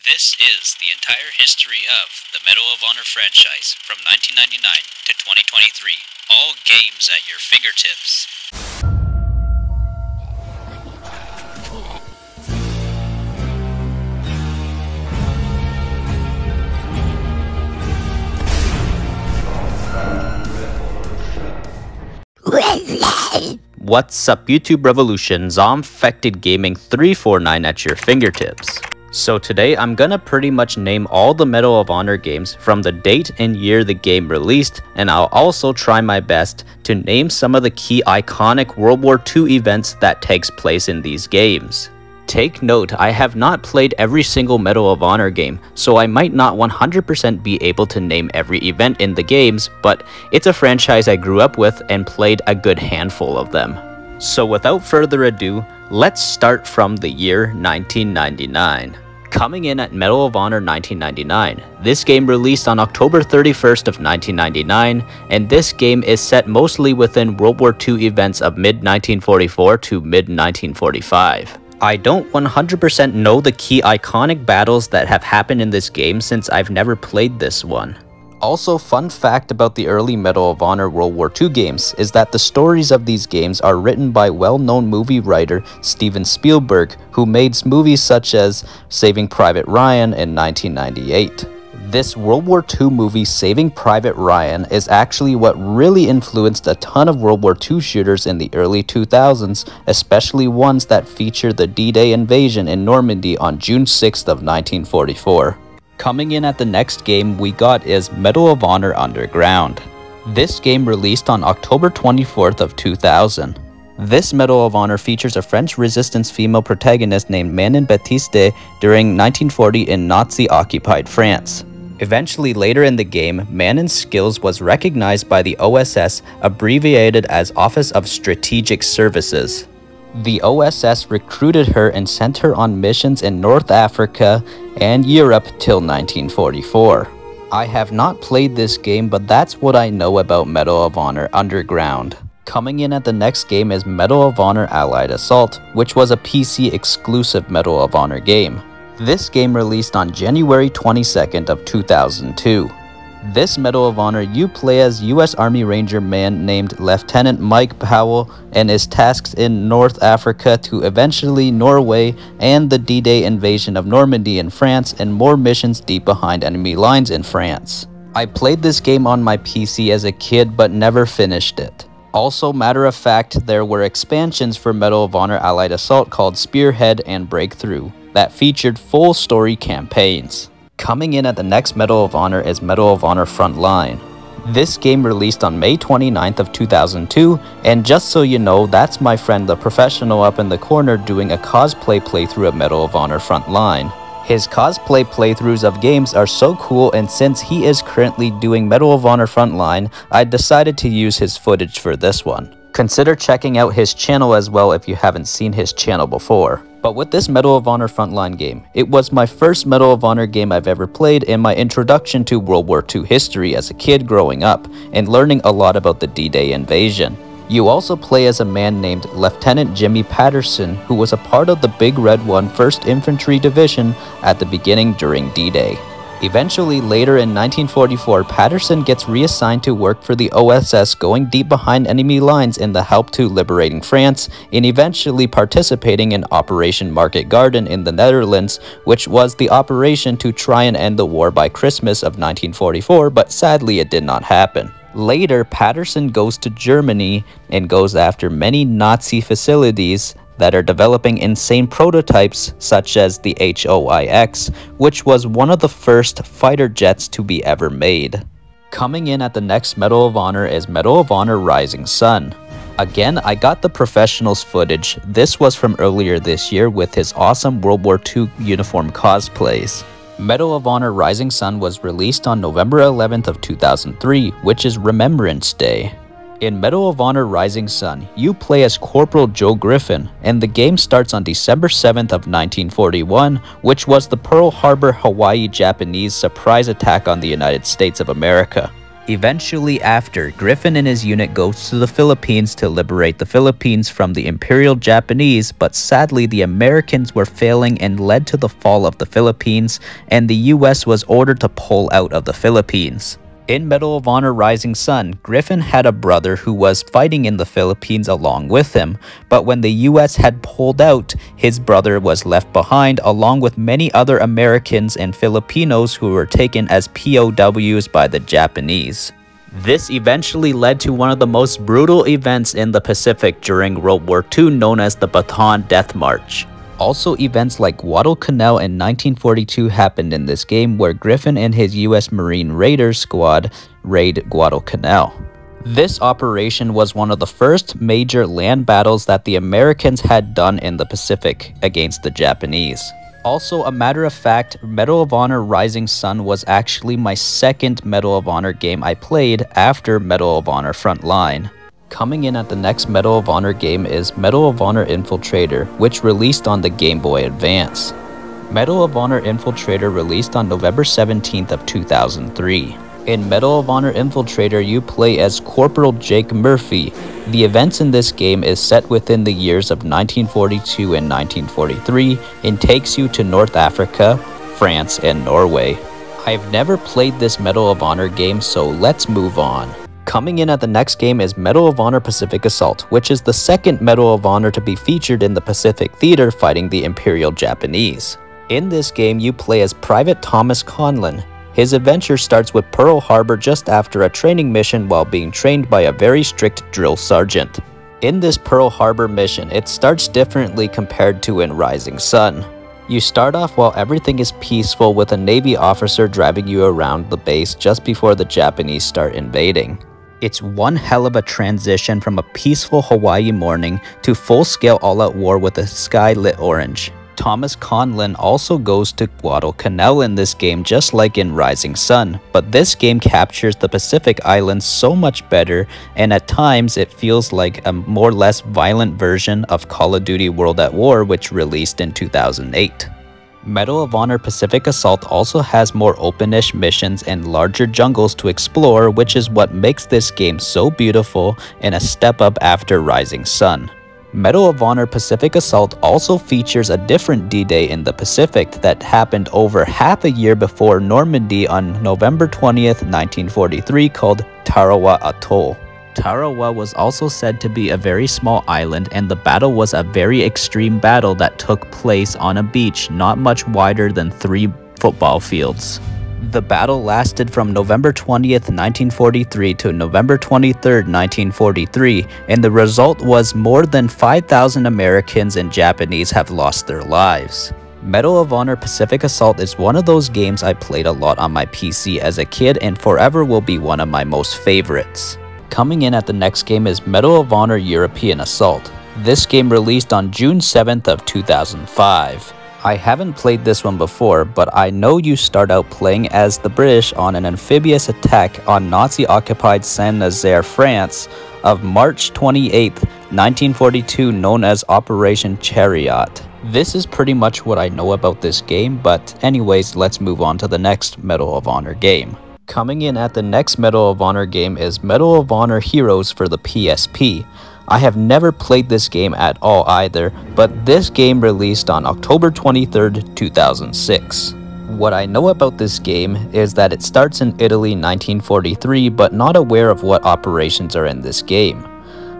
This is the entire history of the Medal of Honor franchise from 1999 to 2023. All games at your fingertips. What's up YouTube Revolution, ZombfectedGaming 349 at your fingertips. So today I'm gonna pretty much name all the Medal of Honor games from the date and year the game released, and I'll also try my best to name some of the key iconic World War II events that takes place in these games. Take note, I have not played every single Medal of Honor game, so I might not 100% be able to name every event in the games, but it's a franchise I grew up with and played a good handful of them. So without further ado, let's start from the year 1999. Coming in at Medal of Honor 1999, this game released on October 31st of 1999, and this game is set mostly within World War II events of mid-1944 to mid-1945. I don't 100% know the key iconic battles that have happened in this game since I've never played this one. Also, fun fact about the early Medal of Honor World War II games is that the stories of these games are written by well-known movie writer Steven Spielberg, who made movies such as Saving Private Ryan in 1998. This World War II movie, Saving Private Ryan, is actually what really influenced a ton of World War II shooters in the early 2000s, especially ones that feature the D-Day invasion in Normandy on June 6th of 1944. Coming in at the next game we got is Medal of Honor Underground. This game released on October 24th of 2000. This Medal of Honor features a French resistance female protagonist named Manon Baptiste during 1940 in Nazi-occupied France. Eventually later in the game, Manon's skills was recognized by the OSS, abbreviated as Office of Strategic Services. The OSS recruited her and sent her on missions in North Africa and Europe till 1944. I have not played this game, but that's what I know about Medal of Honor Underground. Coming in at the next game is Medal of Honor Allied Assault, which was a PC exclusive Medal of Honor game. This game released on January 22nd of 2002. This Medal of Honor, you play as U.S. Army Ranger man named Lieutenant Mike Powell and is tasked in North Africa to eventually Norway and the D-Day invasion of Normandy in France and more missions deep behind enemy lines in France. I played this game on my PC as a kid but never finished it. Also, matter of fact, there were expansions for Medal of Honor Allied Assault called Spearhead and Breakthrough that featured full story campaigns. Coming in at the next Medal of Honor is Medal of Honor Frontline. This game released on May 29th of 2002, and just so you know, that's my friend TheProfessional up in the corner doing a cosplay playthrough of Medal of Honor Frontline. His cosplay playthroughs of games are so cool, and since he is currently doing Medal of Honor Frontline, I decided to use his footage for this one. Consider checking out his channel as well if you haven't seen his channel before. But with this Medal of Honor Frontline game, it was my first Medal of Honor game I've ever played and my introduction to World War II history as a kid growing up and learning a lot about the D-Day invasion. You also play as a man named Lieutenant Jimmy Patterson, who was a part of the Big Red 1 1st Infantry Division at the beginning during D-Day. Eventually, later in 1944, Patterson gets reassigned to work for the OSS, going deep behind enemy lines in the help to liberating France, and eventually participating in Operation Market Garden in the Netherlands, which was the operation to try and end the war by Christmas of 1944, but sadly it did not happen. Later, Patterson goes to Germany and goes after many Nazi facilities that are developing insane prototypes such as the HOIX, which was one of the first fighter jets to be ever made. Coming in at the next Medal of Honor is Medal of Honor Rising Sun. Again, I got the Professional's footage. This was from earlier this year with his awesome World War II uniform cosplays. Medal of Honor Rising Sun was released on November 11th of 2003, which is Remembrance Day. In Medal of Honor Rising Sun, you play as Corporal Joe Griffin, and the game starts on December 7th of 1941, which was the Pearl Harbor, Hawaii Japanese surprise attack on the United States of America. Eventually after, Griffin and his unit goes to the Philippines to liberate the Philippines from the Imperial Japanese, but sadly the Americans were failing and led to the fall of the Philippines, and the US was ordered to pull out of the Philippines. In Medal of Honor Rising Sun, Griffin had a brother who was fighting in the Philippines along with him, but when the US had pulled out, his brother was left behind along with many other Americans and Filipinos who were taken as POWs by the Japanese. This eventually led to one of the most brutal events in the Pacific during World War II known as the Bataan Death March. Also, events like Guadalcanal in 1942 happened in this game, where Griffin and his US Marine Raiders squad raid Guadalcanal. This operation was one of the first major land battles that the Americans had done in the Pacific against the Japanese. Also, a matter of fact, Medal of Honor Rising Sun was actually my second Medal of Honor game I played after Medal of Honor Frontline. Coming in at the next Medal of Honor game is Medal of Honor Infiltrator, which released on the Game Boy Advance. Medal of Honor Infiltrator released on November 17th of 2003. In Medal of Honor Infiltrator, you play as Corporal Jake Murphy. The events in this game is set within the years of 1942 and 1943 and takes you to North Africa, France, and Norway. I've never played this Medal of Honor game, so let's move on. Coming in at the next game is Medal of Honor Pacific Assault, which is the second Medal of Honor to be featured in the Pacific Theater fighting the Imperial Japanese. In this game, you play as Private Thomas Conlon. His adventure starts with Pearl Harbor just after a training mission while being trained by a very strict drill sergeant. In this Pearl Harbor mission, it starts differently compared to in Rising Sun. You start off while everything is peaceful with a Navy officer driving you around the base just before the Japanese start invading. It's one hell of a transition from a peaceful Hawaii morning to full-scale all-out war with the sky lit orange. Thomas Conlon also goes to Guadalcanal in this game just like in Rising Sun, but this game captures the Pacific Islands so much better, and at times it feels like a more or less violent version of Call of Duty World at War, which released in 2008. Medal of Honor Pacific Assault also has more open-ish missions and larger jungles to explore, which is what makes this game so beautiful and a step up after Rising Sun. Medal of Honor Pacific Assault also features a different D-Day in the Pacific that happened over half a year before Normandy on November 20th, 1943, called Tarawa Atoll. Tarawa was also said to be a very small island, and the battle was a very extreme battle that took place on a beach not much wider than 3 football fields. The battle lasted from November 20th, 1943 to November 23rd, 1943, and the result was more than 5,000 Americans and Japanese have lost their lives. Medal of Honor Pacific Assault is one of those games I played a lot on my PC as a kid and forever will be one of my most favorites. Coming in at the next game is Medal of Honor European Assault. This game released on June 7th of 2005. I haven't played this one before, but I know you start out playing as the British on an amphibious attack on Nazi-occupied Saint-Nazaire, France of March 28, 1942, known as Operation Chariot. This is pretty much what I know about this game, but anyways, let's move on to the next Medal of Honor game. Coming in at the next Medal of Honor game is Medal of Honor Heroes for the PSP. I have never played this game at all either, but this game released on October 23rd, 2006. What I know about this game is that it starts in Italy 1943, but not aware of what operations are in this game.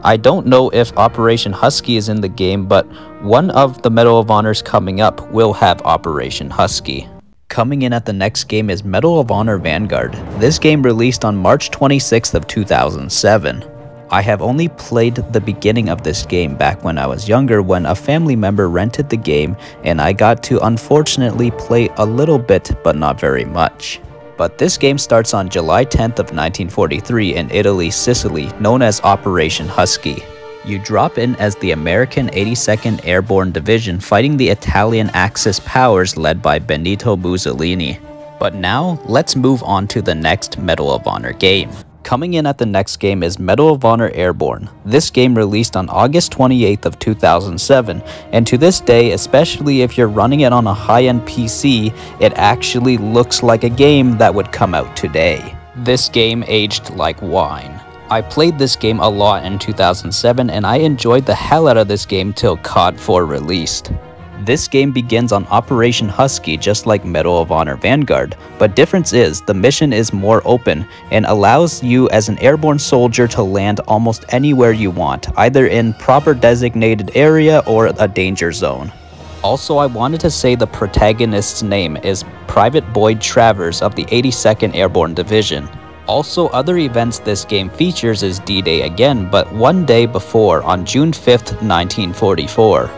I don't know if Operation Husky is in the game, but one of the Medal of Honors coming up will have Operation Husky. Coming in at the next game is Medal of Honor Vanguard. This game released on March 26th of 2007. I have only played the beginning of this game back when I was younger when a family member rented the game and I got to unfortunately play a little bit but not very much. But this game starts on July 10th of 1943 in Italy, Sicily, known as Operation Husky. You drop in as the American 82nd Airborne Division fighting the Italian Axis powers led by Benito Mussolini. But now, let's move on to the next Medal of Honor game. Coming in at the next game is Medal of Honor Airborne. This game released on August 28th of 2007, and to this day, especially if you're running it on a high-end PC, it actually looks like a game that would come out today. This game aged like wine. I played this game a lot in 2007 and I enjoyed the hell out of this game till COD 4 released. This game begins on Operation Husky just like Medal of Honor Vanguard, but difference is the mission is more open and allows you as an airborne soldier to land almost anywhere you want, either in proper designated area or a danger zone. Also, I wanted to say the protagonist's name is Private Boyd Travers of the 82nd Airborne Division. Also, other events this game features is D-Day again, but one day before, on June 5th, 1944.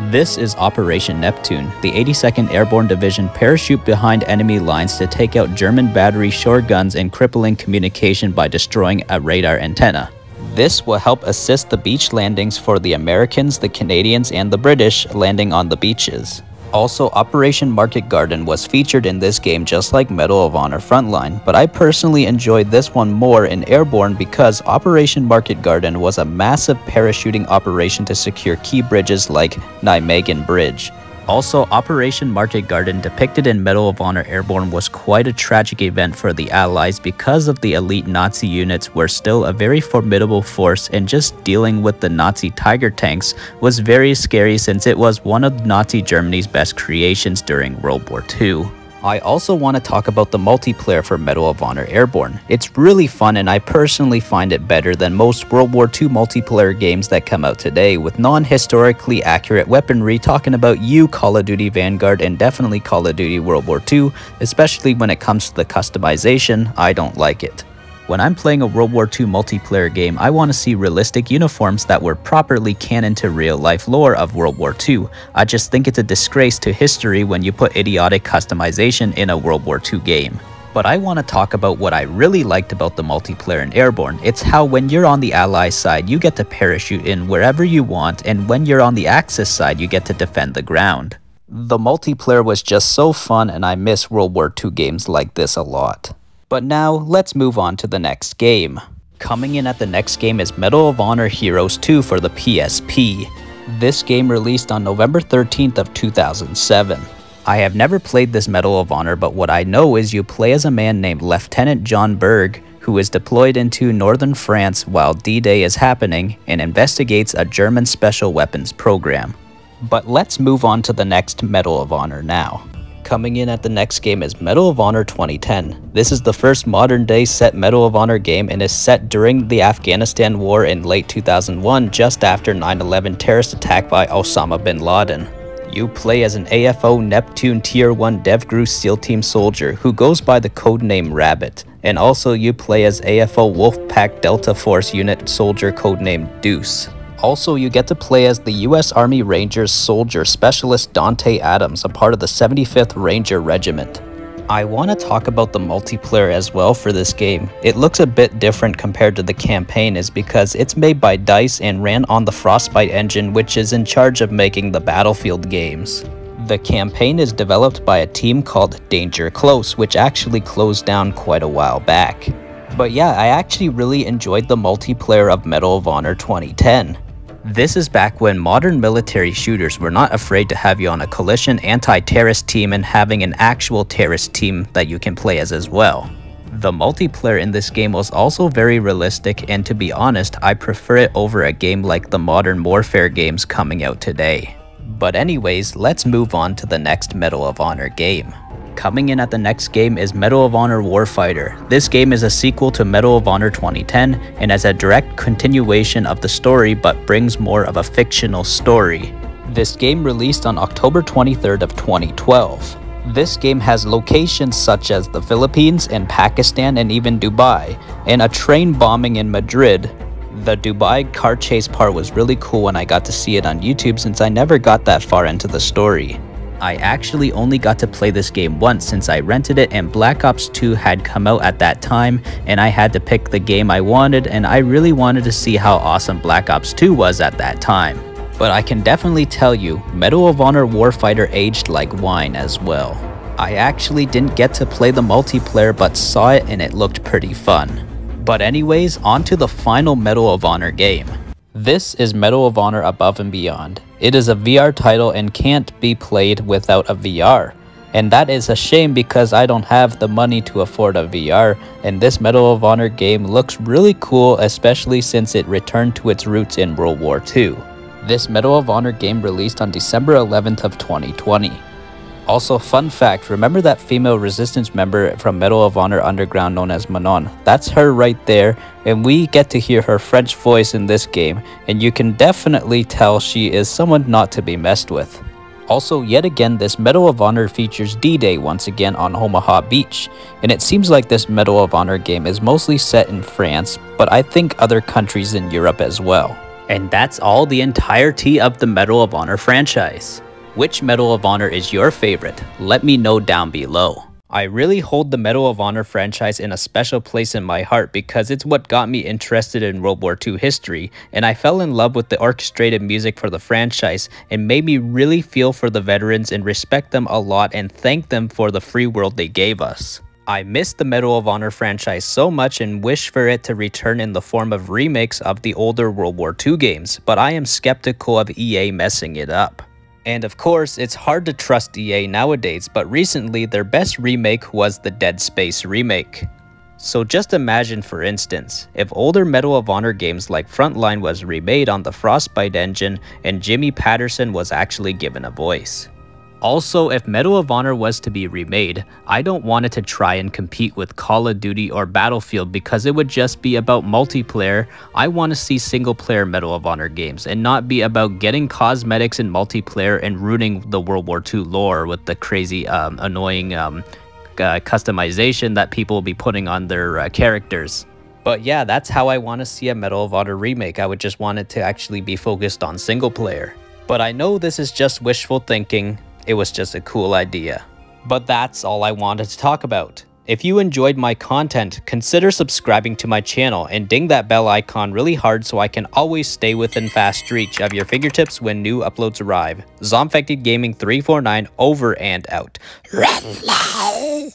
This is Operation Neptune. The 82nd Airborne Division parachute behind enemy lines to take out German battery shore guns and crippling communication by destroying a radar antenna. This will help assist the beach landings for the Americans, the Canadians, and the British landing on the beaches. Also, Operation Market Garden was featured in this game just like Medal of Honor Frontline, but I personally enjoyed this one more in Airborne because Operation Market Garden was a massive parachuting operation to secure key bridges like Nijmegen Bridge. Also, Operation Market Garden depicted in Medal of Honor Airborne was quite a tragic event for the Allies because of the elite Nazi units were still a very formidable force, and just dealing with the Nazi Tiger tanks was very scary since it was one of Nazi Germany's best creations during World War II. I also want to talk about the multiplayer for Medal of Honor Airborne. It's really fun and I personally find it better than most World War II multiplayer games that come out today, with non-historically accurate weaponry talking about Call of Duty Vanguard and definitely Call of Duty World War II, especially when it comes to the customization. I don't like it. When I'm playing a World War II multiplayer game, I want to see realistic uniforms that were properly canon to real-life lore of World War II. I just think it's a disgrace to history when you put idiotic customization in a World War II game. But I want to talk about what I really liked about the multiplayer in Airborne. It's how when you're on the Allies side, you get to parachute in wherever you want, and when you're on the Axis side, you get to defend the ground. The multiplayer was just so fun and I miss World War II games like this a lot. But now, let's move on to the next game. Coming in at the next game is Medal of Honor Heroes 2 for the PSP. This game released on November 13th of 2007. I have never played this Medal of Honor, but what I know is you play as a man named Lieutenant John Berg, who is deployed into northern France while D-Day is happening and investigates a German special weapons program. But let's move on to the next Medal of Honor now. Coming in at the next game is Medal of Honor 2010. This is the first modern-day set Medal of Honor game and is set during the Afghanistan War in late 2001, just after 9/11 terrorist attack by Osama bin Laden. You play as an AFO Neptune Tier 1 DevGru SEAL Team soldier who goes by the codename Rabbit, and also you play as AFO Wolfpack Delta Force Unit soldier codenamed Deuce. Also, you get to play as the U.S. Army Rangers soldier specialist Dante Adams, a part of the 75th Ranger Regiment. I want to talk about the multiplayer as well for this game. It looks a bit different compared to the campaign is because it's made by DICE and ran on the Frostbite engine, which is in charge of making the Battlefield games. The campaign is developed by a team called Danger Close, which actually closed down quite a while back. But yeah, I actually really enjoyed the multiplayer of Medal of Honor 2010. This is back when modern military shooters were not afraid to have you on a coalition anti-terrorist team and having an actual terrorist team that you can play as well. The multiplayer in this game was also very realistic, and to be honest, I prefer it over a game like the Modern Warfare games coming out today. But anyways, let's move on to the next Medal of Honor game. Coming in at the next game is Medal of Honor Warfighter. This game is a sequel to Medal of Honor 2010 and is a direct continuation of the story but brings more of a fictional story. This game released on October 23rd of 2012. This game has locations such as the Philippines and Pakistan and even Dubai, and a train bombing in Madrid. The Dubai car chase part was really cool when I got to see it on YouTube since I never got that far into the story. I actually only got to play this game once since I rented it and Black Ops 2 had come out at that time and I had to pick the game I wanted, and I really wanted to see how awesome Black Ops 2 was at that time. But I can definitely tell you, Medal of Honor Warfighter aged like wine as well. I actually didn't get to play the multiplayer but saw it and it looked pretty fun. But anyways, on to the final Medal of Honor game. This is Medal of Honor Above and Beyond. It is a VR title and can't be played without a VR. And that is a shame because I don't have the money to afford a VR, and this Medal of Honor game looks really cool, especially since it returned to its roots in World War II. This Medal of Honor game released on December 11th of 2020. Also, fun fact, remember that female resistance member from Medal of Honor Underground known as Manon? That's her right there, and we get to hear her French voice in this game, and you can definitely tell she is someone not to be messed with. Also, yet again, this Medal of Honor features D-Day once again on Omaha Beach, and it seems like this Medal of Honor game is mostly set in France, but I think other countries in Europe as well. And that's all the entirety of the Medal of Honor franchise. Which Medal of Honor is your favorite? Let me know down below. I really hold the Medal of Honor franchise in a special place in my heart because it's what got me interested in World War II history, and I fell in love with the orchestrated music for the franchise and made me really feel for the veterans and respect them a lot and thank them for the free world they gave us. I miss the Medal of Honor franchise so much and wish for it to return in the form of remakes of the older World War II games, but I am skeptical of EA messing it up. And of course, it's hard to trust EA nowadays, but recently their best remake was the Dead Space remake. So just imagine, for instance, if older Medal of Honor games like Frontline was remade on the Frostbite engine and Jimmy Patterson was actually given a voice. Also, if Medal of Honor was to be remade, I don't want it to try and compete with Call of Duty or Battlefield because it would just be about multiplayer. I want to see single-player Medal of Honor games and not be about getting cosmetics in multiplayer and ruining the World War II lore with the crazy, annoying customization that people will be putting on their characters. But yeah, that's how I want to see a Medal of Honor remake. I would just want it to actually be focused on single-player. But I know this is just wishful thinking. It was just a cool idea. But that's all I wanted to talk about. If you enjoyed my content, consider subscribing to my channel and ding that bell icon really hard so I can always stay within fast reach of your fingertips when new uploads arrive. ZombfectedGaming 349 over and out. Run low!